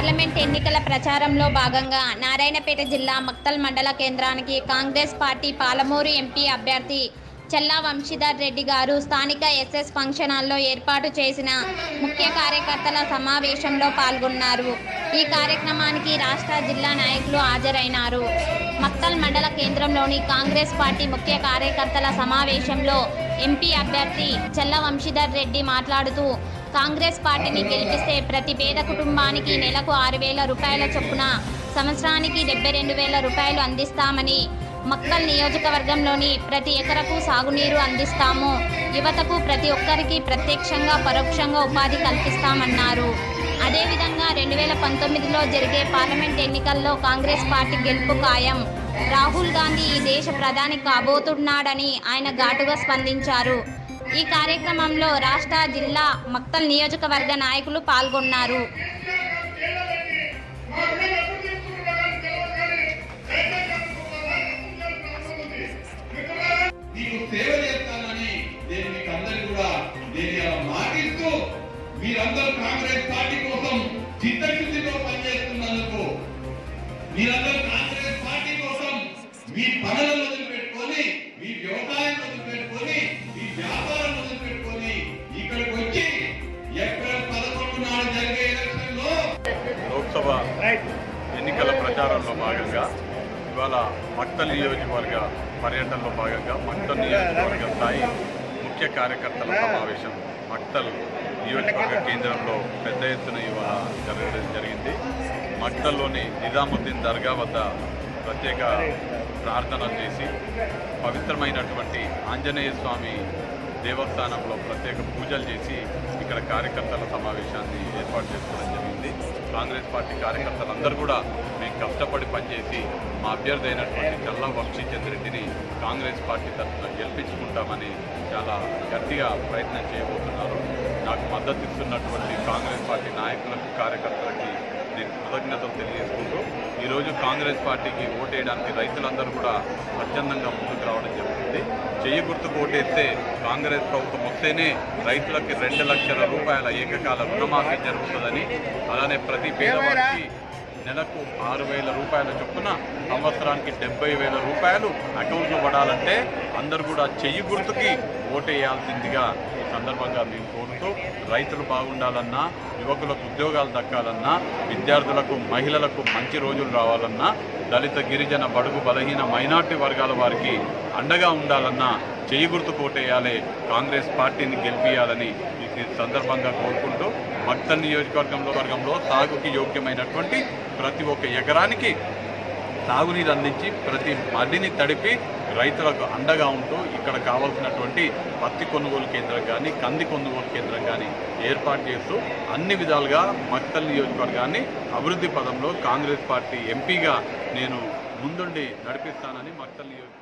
Parliament ఎన్నికల ప్రచారంలో భాగంగా నారాయణపేట జిల్లా మక్తల్ మండల కేంద్రానికి కాంగ్రెస్ పార్టీ పాలమూరు ఎంపీ అభ్యర్థి చల్లా వంశీధర్ రెడ్డి గారు స్థానిక ఎస్ఎస్ ఫంక్షన్ హాల్లో ఏర్పాటు చేసిన ముఖ్య కార్యకర్తల సమావేశంలో పాల్గొన్నారు. ఈ కార్యక్రమానికి రాష్ట్ర జిల్లా నాయకులు హాజరైనారు. మక్తల్ మండల కేంద్రంలోని కాంగ్రెస్ పార్టీ ముఖ్య కార్యకర్తల సమావేశంలో ఎంపీ అభ్యర్థి చల్లా వంశీధర్ రెడ్డి మాట్లాడుతూ కాంగ్రెస్ పార్టీని గెలిపిస్తే ప్రతి పేద కుటుంబానికి నెలకు 6,000 రూపాయల చొప్పున సంవత్సరానికి 72,000 రూపాయలు అందిస్తామని, మక్తల్ నియోజకవర్గంలోని ప్రతి ఎకరకు సాగునీరు అందిస్తాము, యువతకు ప్రతి ఒక్కరికి ప్రత్యక్షంగా పరోక్షంగా ఉపాధి కల్పిస్తామన్నారు. అదేవిధంగా 2019లో జరిగే పార్లమెంట్ ఎన్నికల్లో కాంగ్రెస్ పార్టీ గెలుపు ఖాయం, రాహుల్ గాంధీ ఈ దేశ ప్రధాని కాబోతున్నాడని ఆయన ఘాటుగా స్పందించారు. ఈ కార్యక్రమంలో రాష్ట్ర జిల్లా మక్తల్ నియోజకవర్గ నాయకులు పాల్గొన్నారు. మీరందరూ కాంగ్రెస్ పార్టీ కోసం చిత్తశుద్ధితో పనిచేస్తున్నందుకు, మీరందరూ కాంగ్రెస్ పార్టీ కోసం మీ పనులను వదిలిపెట్టుకొని, మీ వ్యవసాయం వదిలిపెట్టుకొని, మీ వ్యాపారం వదిలిపెట్టుకొని ఇక్కడికి వచ్చి ఏప్రిల్ 11 నాడు జరిగే ఎలక్షన్ లో లోక్సభ ఎన్నికల ప్రచారంలో భాగంగా ఇవాళ మక్తల్ నియోజకవర్గ పర్యటనలో భాగంగా మక్తల్ నియోజకవర్గ స్థాయి ముఖ్య కార్యకర్తల సమావేశం మక్తల్ నియోజకవర్గ కేంద్రంలో పెద్ద ఎత్తున ఇవాళ జరగడం జరిగింది. మక్తల్లోని నిజాముద్దీన్ దర్గా వద్ద ప్రత్యేక ప్రార్థనలు చేసి పవిత్రమైనటువంటి ఆంజనేయ స్వామి దేవస్థానంలో ప్రత్యేక పూజలు చేసి ఇక్కడ కార్యకర్తల సమావేశాన్ని ఏర్పాటు చేసుకోవడం జరిగింది. కాంగ్రెస్ పార్టీ కార్యకర్తలందరూ కూడా మేము కష్టపడి పనిచేసి మా అభ్యర్థి అయినటువంటి చల్లా వంశీధర్ రెడ్డిని కాంగ్రెస్ పార్టీ తరఫున గెలిపించుకుంటామని చాలా గట్టిగా ప్రయత్నం చేయబోతున్నారు. నాకు మద్దతు ఇస్తున్నటువంటి కాంగ్రెస్ పార్టీ నాయకులకు, కార్యకర్తలకి నేను కృతజ్ఞతలు తెలియజేసుకుంటూ ఈరోజు కాంగ్రెస్ పార్టీకి ఓటేయడానికి రైతులందరూ కూడా స్వచ్ఛందంగా ముందుకు రావడం జరుగుతుంది. చెయ్యి గుర్తుకు ఓటేస్తే కాంగ్రెస్ ప్రభుత్వం వస్తేనే రైతులకి 2 లక్షల రూపాయల ఏకకాల రుణమాఫీ జరుగుతుందని, అలానే ప్రతి పేదవాడికి నెలకు 6,000 రూపాయల చొప్పున సంవత్సరానికి 70,000 రూపాయలు అకౌంట్లో పడాలంటే అందరూ కూడా చెయ్యి గుర్తుకి ఓటేయాల్సిందిగా ఈ సందర్భంగా మేము కోరుతూ, రైతులు బాగుండాలన్నా, యువకులకు ఉద్యోగాలు దక్కాలన్నా, విద్యార్థులకు, మహిళలకు మంచి రోజులు రావాలన్నా, దళిత, గిరిజన, బడుగు, బలహీన, మైనార్టీ వర్గాల వారికి అండగా ఉండాలన్నా చెయ్యి గుర్తు కోటేయాలి, కాంగ్రెస్ పార్టీని గెలిపియాలని ఈ సందర్భంగా కోరుకుంటూ, మక్తల్ నియోజకవర్గంలో సాగుకి యోగ్యమైనటువంటి ప్రతి ఒక్క ఎకరానికి సాగునీరు అందించి ప్రతి మడిని తడిపి రైతులకు అండగా ఉంటూ ఇక్కడ కావాల్సినటువంటి పత్తి కొనుగోలు కేంద్రం కానీ, కంది కొనుగోలు కేంద్రం కానీ ఏర్పాటు చేస్తూ అన్ని విధాలుగా మక్తల్ నియోజకవర్గాన్ని అభివృద్ధి పదంలో కాంగ్రెస్ పార్టీ ఎంపీగా నేను ముందుండి నడిపిస్తానని మక్తల్ నియోజకవర్గం